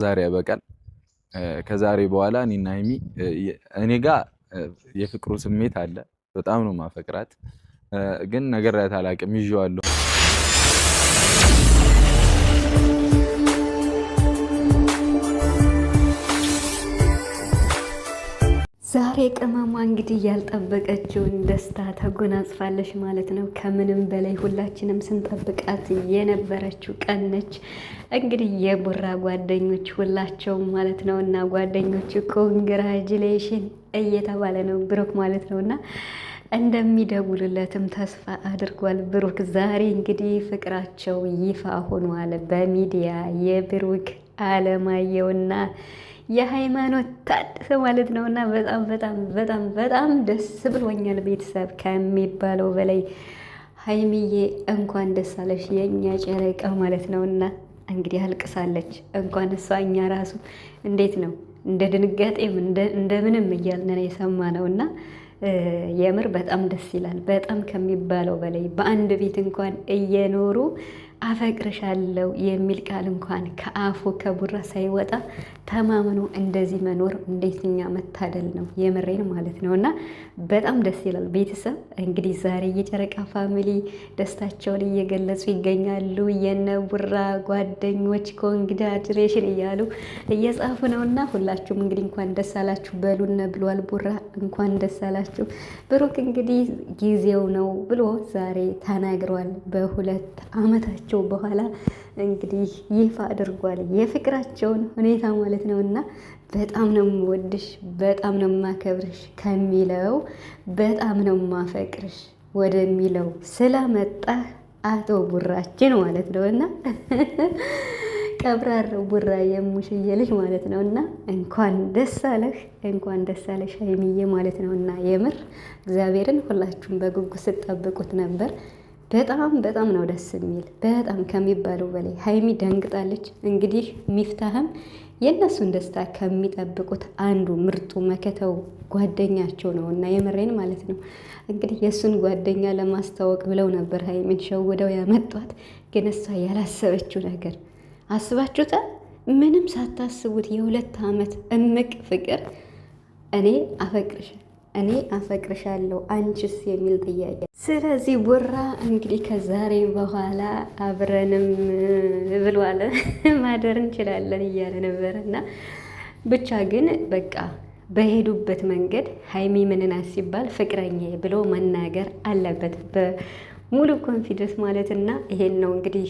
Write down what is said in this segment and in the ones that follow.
ዛሬ ያበቃል። ከዛሬ በኋላ እኔና ሀይሚ እኔ ጋር የፍቅሩ ስሜት አለ። በጣም ነው ማፈቅራት፣ ግን ነግሬያት አላውቅም። ይዤዋለሁ። ዛሬ ቅመሟ እንግዲህ ያልጠበቀችውን ደስታ ተጎናጽፋለች ማለት ነው። ከምንም በላይ ሁላችንም ስንጠብቃት የነበረችው ቀን ነች። እንግዲህ የቡራ ጓደኞች ሁላቸውም ማለት ነው እና ጓደኞቹ ኮንግራጁሌሽን እየተባለ ነው ብሩክ ማለት ነው እና እንደሚደውሉለትም ተስፋ አድርጓል። ብሩክ ዛሬ እንግዲህ ፍቅራቸው ይፋ ሆኗል በሚዲያ የብሩክ አለማየሁና የሃይማኖት ታደሰ ማለት ነው እና በጣም በጣም በጣም በጣም ደስ ብሎኛል። ቤተሰብ ከሚባለው በላይ ሀይሚዬ እንኳን ደስ አለሽ የእኛ ጨረቃ ማለት ነው እና እንግዲህ አልቅሳለች። እንኳን እሷ እኛ ራሱ እንዴት ነው እንደ ድንጋጤም እንደምንም እያልን የሰማ ነው እና የምር በጣም ደስ ይላል። በጣም ከሚባለው በላይ በአንድ ቤት እንኳን እየኖሩ አፈቅርሻለሁ የሚል ቃል እንኳን ከአፉ ከቡራ ሳይወጣ ተማምኖ እንደዚህ መኖር እንዴትኛ መታደል ነው። የምሬን ማለት ነው እና በጣም ደስ ይላል። ቤተሰብ እንግዲህ ዛሬ የጨረቃ ፋሚሊ ደስታቸውን እየገለጹ ይገኛሉ። የነ ቡራ ጓደኞች ኮንግራጁሌሽን እያሉ እየጻፉ ነው እና ሁላችሁም እንግዲህ እንኳን ደስ አላችሁ በሉን ብሏል ቡራ። እንኳን ደስ አላችሁ። ብሩክ እንግዲህ ጊዜው ነው ብሎ ዛሬ ተናግሯል። በ2 ዓመታቸው በኋላ እንግዲህ ይፋ አድርጓል የፍቅራቸውን ሁኔታ ማለት ነው እና በጣም ነው የምወድሽ፣ በጣም ነው የማከብርሽ ከሚለው በጣም ነው የማፈቅርሽ ወደሚለው ስለመጣ አቶ ቡራችን ማለት ነው እና ቀብራራው ቡራ የሙሽዬ ልጅ ማለት ነው እና እንኳን ደስ አለህ፣ እንኳን ደስ አለሽ ሀይሚዬ ማለት ነው እና የምር እግዚአብሔርን ሁላችሁም በጉጉት ስትጠብቁት ነበር። በጣም በጣም ነው ደስ የሚል፣ በጣም ከሚባለው በላይ ሀይሚ ደንግጣለች። እንግዲህ ሚፍታህም የእነሱን ደስታ ከሚጠብቁት አንዱ ምርጡ መከተው ጓደኛቸው ነው እና የምሬን ማለት ነው። እንግዲህ የእሱን ጓደኛ ለማስተዋወቅ ብለው ነበር ሀይሚን ሸውደው ያመጧት። ግን እሷ ያላሰበችው ነገር አስባችሁታል? ምንም ሳታስቡት የ2 ዓመት እምቅ ፍቅር እኔ አፈቅርሻለሁ አንቺስ የሚል ጥያቄ። ስለዚህ ቡራ እንግዲህ ከዛሬ በኋላ አብረንም ብሏል ማደር እንችላለን እያለ ነበረ እና ብቻ ግን በቃ በሄዱበት መንገድ ሀይሚ ምንናት ሲባል ፍቅረኛ ብሎ መናገር አለበት በሙሉ ኮንፊደንስ ማለት እና ይሄን ነው እንግዲህ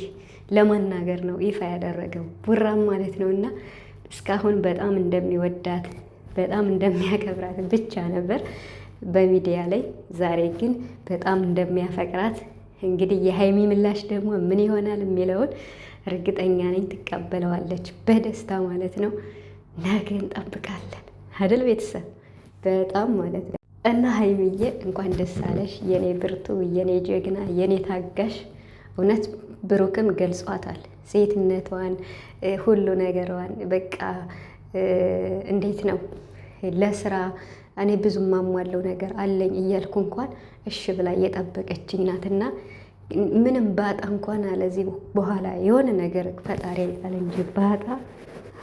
ለመናገር ነው ይፋ ያደረገው ቡራም ማለት ነው እና እስካሁን በጣም እንደሚወዳት በጣም እንደሚያከብራት ብቻ ነበር በሚዲያ ላይ። ዛሬ ግን በጣም እንደሚያፈቅራት እንግዲህ የሀይሚ ምላሽ ደግሞ ምን ይሆናል የሚለውን እርግጠኛ ነኝ ትቀበለዋለች በደስታ ማለት ነው። ነገ እንጠብቃለን አይደል ቤተሰብ? በጣም ማለት ነው እና ሀይሚዬ እንኳን ደስ አለሽ የኔ ብርቱ፣ የኔ ጀግና፣ የኔ ታጋሽ። እውነት ብሩክም ገልጿታል ሴትነቷን፣ ሁሉ ነገሯን በቃ እንዴት ነው ለስራ እኔ ብዙ ማሟለው ነገር አለኝ እያልኩ እንኳን እሺ ብላ እየጠበቀችኝ ናትና ምንም ባጣ እንኳን አለዚህ በኋላ የሆነ ነገር ፈጣሪ ያውቃል እንጂ ባጣ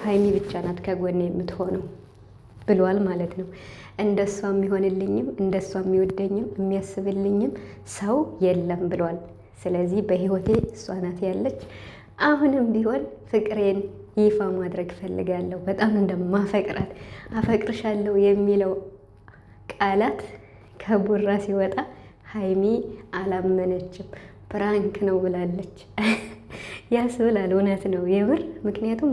ሀይሚ ብቻ ናት ከጎኔ የምትሆነው ብሏል ማለት ነው። እንደሷ የሚሆንልኝም እንደሷ የሚወደኝም የሚያስብልኝም ሰው የለም ብሏል። ስለዚህ በህይወቴ እሷ ናት ያለች። አሁንም ቢሆን ፍቅሬን ይፋ ማድረግ ፈልጋለሁ። በጣም እንደማፈቅራት አፈቅርሻለሁ የሚለው ቃላት ከቡራ ሲወጣ ሀይሚ አላመነችም። ፕራንክ ነው ብላለች። ያስብላል፣ እውነት ነው የምር። ምክንያቱም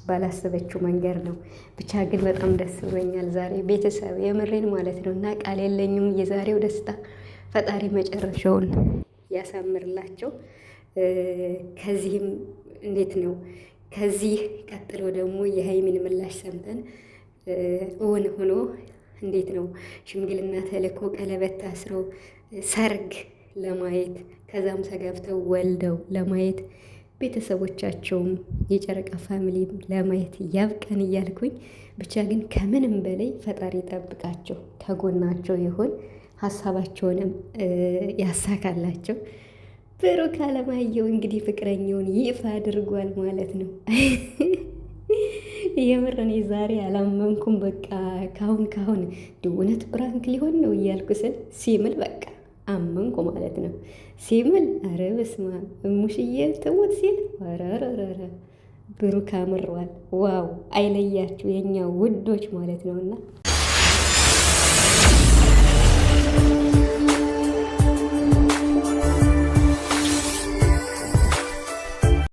ባላሰበችው መንገድ ነው። ብቻ ግን በጣም ደስ ብሎኛል ዛሬ ቤተሰብ፣ የምሬን ማለት ነው እና ቃል የለኝም። የዛሬው ደስታ ፈጣሪ መጨረሻውን ያሳምርላቸው። ከዚህም እንዴት ነው ከዚህ ቀጥሎ ደግሞ የሀይሚን ምላሽ ሰምተን እውን ሆኖ እንዴት ነው ሽምግልና ተልኮ ቀለበት ታስረው ሰርግ ለማየት ከዛም ተጋብተው ወልደው ለማየት ቤተሰቦቻቸውም የጨረቃ ፋሚሊ ለማየት ያብቀን እያልኩኝ ብቻ ግን ከምንም በላይ ፈጣሪ ጠብቃቸው፣ ከጎናቸው ይሁን፣ ሀሳባቸውንም ያሳካላቸው። ብሩክ አለማየሁ እንግዲህ ፍቅረኛውን ይፋ አድርጓል ማለት ነው። የምር እኔ ዛሬ አላመንኩም። በቃ ካሁን እውነት ፕራንክ ሊሆን ነው እያልኩ ስል ሲምል በቃ አመንኩ ማለት ነው። ሲምል ኧረ በስመ አብ እሙሽዬ ትሙት ሲል ኧረ ብሩክ አምሯል። ዋው አይለያችሁ የኛ ውዶች ማለት ነውና